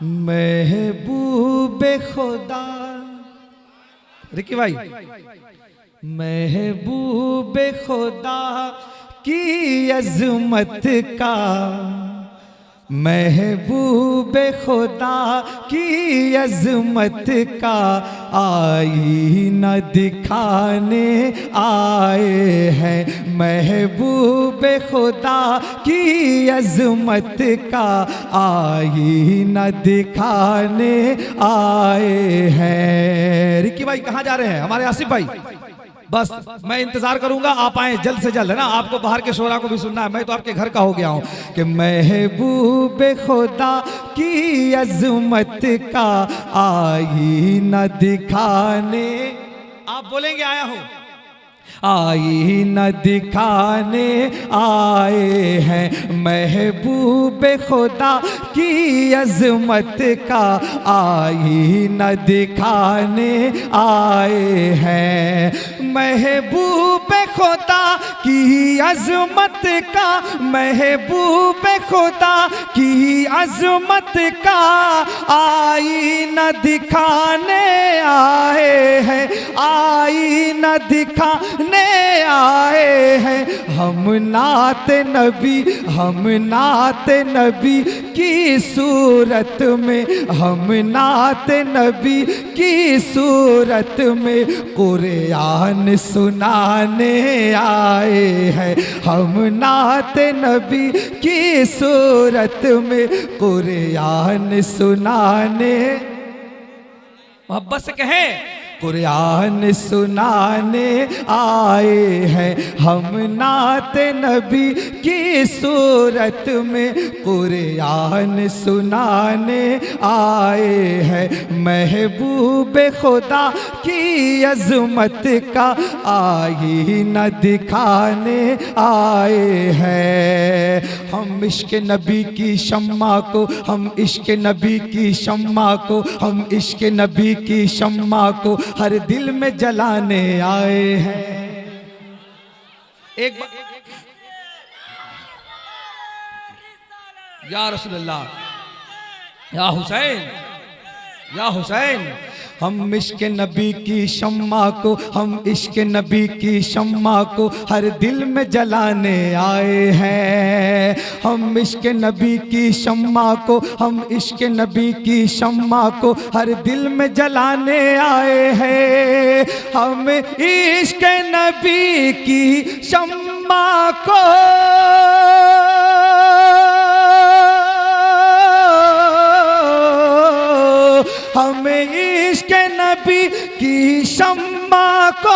महबूब खुदा, रिकी भाई, महबूब खुदा की अजमत का, महबूब खुदा की अजमत का आईना दिखाने आए हैं। महबूब खुदा की अजमत का आईना दिखाने आए हैं। रिकी भाई कहाँ जा रहे हैं हमारे आसिफ भाई? बस मैं इंतजार करूंगा, आप आए जल्द से जल्द, है ना। आपको बाहर के शोरा को भी सुनना है, मैं तो आपके घर का हो गया हूं। कि महबूब खुदा की अजमत का आईना दिखाने, आप बोलेंगे आया हूं, आईना दिखाने आए हैं। महबूब खुदा की अजमत का आईना दिखाने आए हैं। महबूब खुदा की अजमत का, महबूब खुदा की अजमत का आईना दिखाने आए हैं, आईना दिखाने आए हैं। हम नात नबी, हम नात नबी की सूरत में, हम नात नबी की सूरत में कुरान सुनाने आए हैं। हम नात नबी की सूरत में कुरान सुनाने, मोहब्बत से कहें, कुरान सुनाने आए हैं। हम नात नबी की सूरत में कुरान सुनाने आए हैं। महबूब खुदा की अजमत का आईना दिखाने आए हैं। हम इश्क नबी की शम्मा को, हम इश्क नबी की शम्मा को, हम इश्क नबी की शम्मा को हर दिल में जलाने आए हैं। एक बार या रसूलल्लाह, या हुसैन, या हुसैन। हम इश्क नबी की शम्मा को, हम इश्क नबी की शम्मा को हर दिल में जलाने आए हैं। हम इश्क नबी की शम्मा को, हम इश्क नबी की शम्मा को हर दिल में जलाने आए हैं। हम इश्क नबी की शम्मा को, हम इश्क नबी की शम्मा को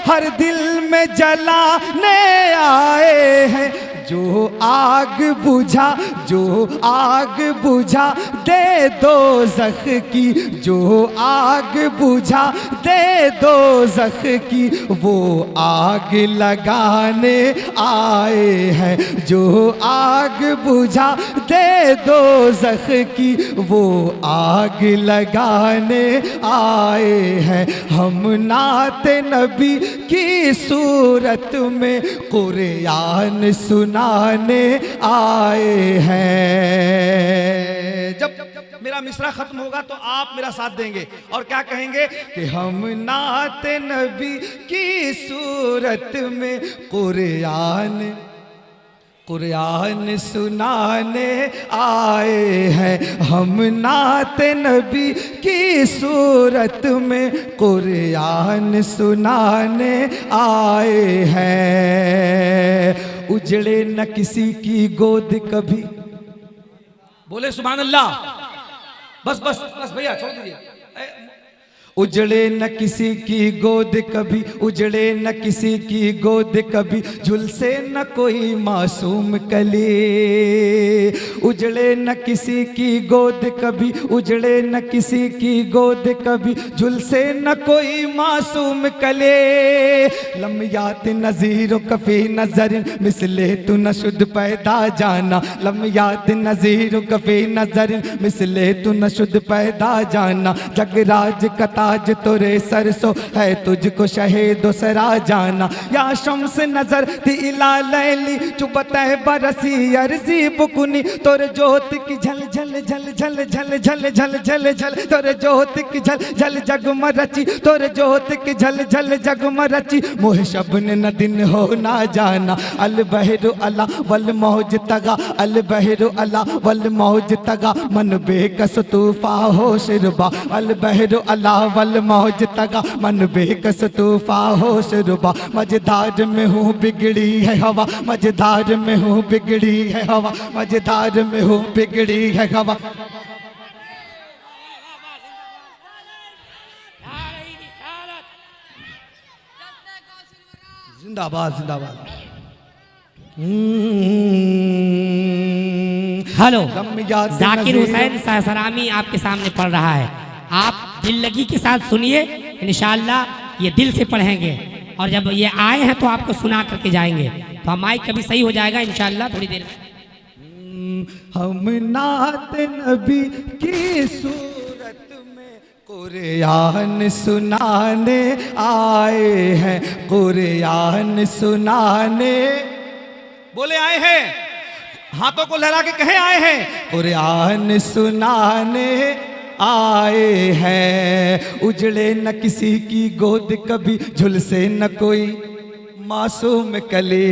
हर दिल में जलाने आए हैं। जो आग बुझा, जो आग बुझा दे दोज़ख की, जो आग बुझा दे दोज़ख की वो आग लगाने आए हैं। जो आग बुझा दे दोज़ख की वो आग लगाने आए हैं। हम नात नबी की सूरत में कुरान सुनाने आए हैं। जब मेरा मिसरा खत्म होगा तो आप मेरा साथ देंगे और क्या कहेंगे कि हम नात नबी की सूरत में कुरान, कुरान सुनाने आए हैं। हम नात नबी की सूरत में कुरान सुनाने आए हैं। उजड़े न किसी की गोद कभी, बोले सुभान अल्लाह। बस बस बस भैया छोड़ दीजिए। उजड़े न किसी की गोद कभी, उजड़े न किसी की गोद कभी, झुलसे न कोई मासूम कली। उजड़े न किसी की गोद कभी, उजड़े न किसी की गोद कभी, झुलसे न कोई मासूम कले। लम्यात नज़ीर कफ़ी नज़र मिसले तू न शुद्ध पैदा जाना। लम्यात नज़ीर कफ़ी नज़र मिसले तू न शुद्ध पैदा जाना। जगराज कता ताज तोरे सरसों है तुझको शहीदो सरा जाना। या शम्स नजर थी इला लैली चुबत है बरसी अर्जी बुकुनी तोरे ज्योत की झल झल झल झल झल झल झल झल झल तोरे ज्योत की झल झल जगम रची तोरे ज्योत की झल झल जगम रची मोह शबन न दिन हो ना जाना। अल बहरु अला वल मौज तगा अल बहरु अला वल मौज तगा मन बेकस तूफा हो शिरबा। अल बहरु अला वल मौज तगा मन बेकस तूफा हो शिरबा। मझधार में हूँ बिगड़ी है हवा मझधार में हूँ बिगड़ी है हवा मझधार में हूँ बिगड़ी है हवा। जिंदाबाद जिंदाबाद। हेलो, जाकिर हुसैन सहसरामी आपके सामने पढ़ रहा है। आप दिल लगी के साथ सुनिए, इंशाअल्लाह ये दिल से पढ़ेंगे और जब ये आए हैं तो आपको सुना करके जाएंगे तो माइक कभी सही हो जाएगा इंशाअल्लाह थोड़ी देर में। हम नात नबी की सूरत में कुरान सुनाने आए हैं कुरान सुनाने। बोले आए हैं, हाथों को लहरा के कहे आए हैं कुरान सुनाने आए हैं। उजड़े न किसी की गोद कभी झुलसे न कोई मासूम कले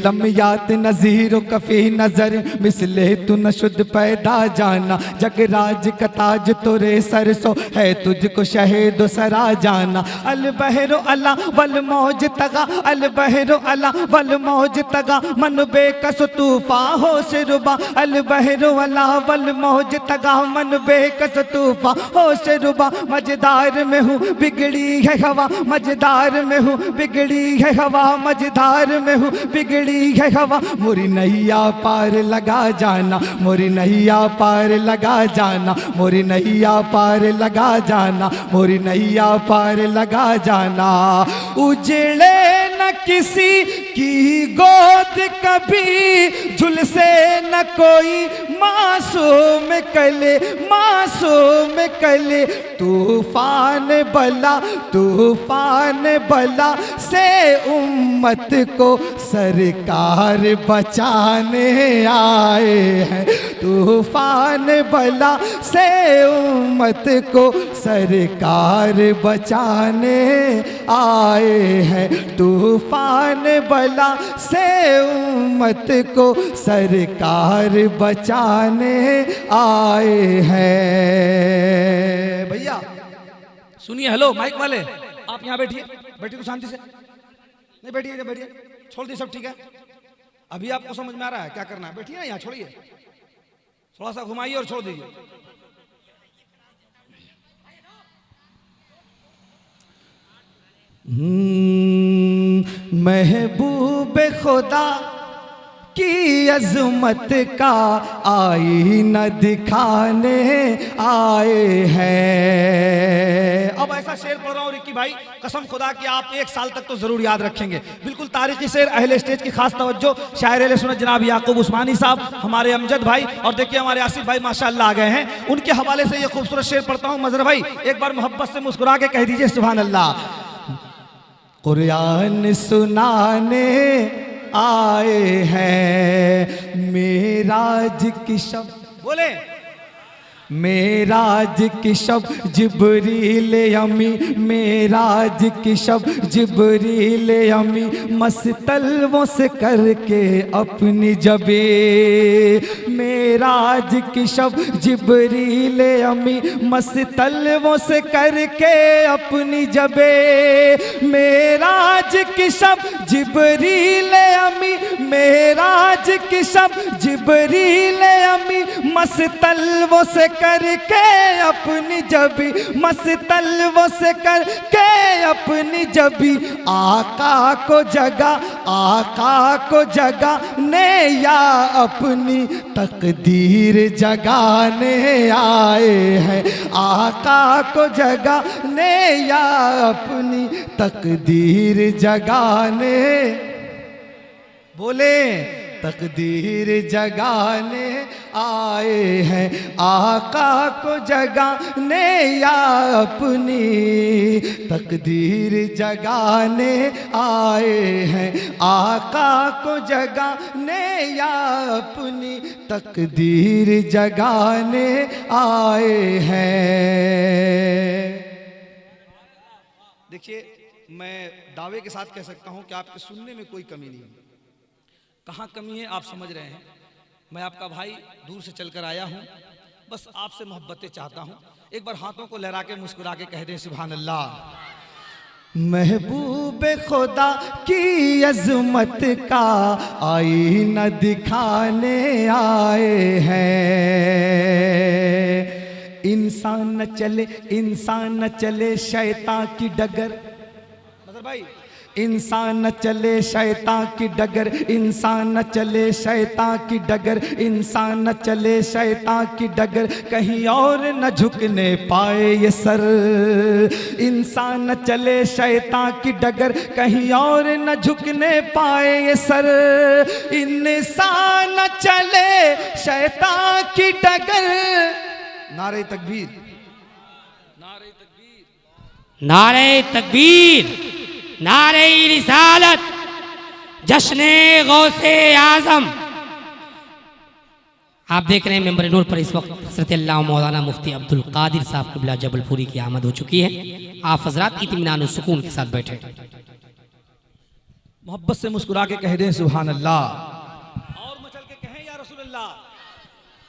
लम्यात नज़ीर कफ़ी नज़र मिसले तू न शुद्ध पैदा जाना। जगराज का ताज तोरे सरसों है तुझको शहीदो सरा जाना। अल बहरो अला वल मौज तगा अल बहरो अला वल मौज तगा मन बेकस तूफा हो शिरुबा। अल बहरो अला वल मौज तगा मन बेकस तूफा हो शिरुबा। मझधार में हूँ बिगड़ी है हवा मझधार में हूँ बिगड़ी है हवा मझधार में हूँ बिगड़ी है हवा। मोरी नैया पार लगा जाना मोरी नैया पार लगा जाना मोरी नैया पार लगा जाना मोरी नैया पार लगा जाना। उजड़े न किसी की गोद कभी झुलसे न कोई मासूम कले तूफान बला से उम्मत को सरकार बचाने आए हैं। तूफान बला से उम्मत को सरकार बचाने आए हैं। तूफान बला से उम्मत को सरकार बचाने आए हैं। भैया सुनिए, हेलो माइक वाले, आप यहाँ बैठिए तो शांति से नहीं बैठिए बैठिए छोड़ दी सब ठीक है। अभी आपको समझ में आ रहा है क्या करना है? बैठिए ना यहाँ, छोड़िए थोड़ा सा घुमाइए और छोड़ दीजिए। महबूब खुदा की अज़मत का आईना दिखाने आए हैं। अब ऐसा शेर पढ़ रहा हूँ रिक्की भाई, कसम खुदा कि आप 1 साल तक तो जरूर याद रखेंगे। बिल्कुल तारीखी शेर, अहले स्टेज की खास तवज्जो, शायर अहले सुन्नत जनाब याकूब उस्मानी साहब, हमारे अमजद भाई और देखिए हमारे आसिफ भाई माशाअल्लाह आ गए हैं। उनके हवाले से ये खूबसूरत शेर पढ़ता हूँ। मजहर भाई एक बार मोहब्बत से मुस्कुरा के कह दीजिए सुभान अल्लाह। कुरान सुनाने आए हैं मेराज की शब, बोले मेराज की शब जिब्रील अमी मेराज की शब जिब्रील अमी मस्तलवों से करके अपनी जबे। मेराज की शब जिब्रील अमी मस्तलवों से करके अपनी जबे। मेराज की शब जिब्रील अमी मेराज की शब जिब्रील अमी मस्तलवों से करके अपनी जबी मस्तलवों से करके अपनी जबी। आका को जगा ने या अपनी तकदीर जगाने आए हैं। आका को जगा ने या अपनी तकदीर जगाने। बोले तकदीर जगाने आए हैं, आका को जगाने या अपनी तकदीर जगाने आए हैं, आका को जगाने या अपनी तकदीर जगाने आए हैं। देखिए, मैं दावे के साथ कह सकता हूं कि आपके सुनने में कोई कमी नहीं है। कहाँ कमी है आप समझ रहे हैं। मैं आपका भाई दूर से चलकर आया हूं, बस आपसे मोहब्बतें चाहता हूं। एक बार हाथों को लहरा के मुस्कुरा के कह दें सुभान अल्लाह। महबूब खुदा की अज़मत का आईना दिखाने आए हैं। इंसान न चले शैतान की डगर, मतलब भाई इंसान न चले शैतान की डगर, इंसान न चले शैतान की डगर, इंसान न चले शैतान की डगर, कहीं और न झुकने पाए ये सर। इंसान न चले शैतान की डगर, कहीं और न झुकने पाए ये सर। इंसान न चले शैतान की डगर। नारे तकबीर, नारे तकबीर, नारे तकबीर, नारे रिसालत, जश्ने गौसे आजम। आप देख रहे हैं मेंबर नूर पर इस वक्त हज़रत अल्लाह मौलाना मुफ्ती अब्दुल कादिर साहब क़िबला जबलपुरी की आमद हो चुकी है। आप हजरात इत्मीनान और सुकून के साथ बैठे, मोहब्बत से मुस्कुरा के कह दें सुभान अल्लाह।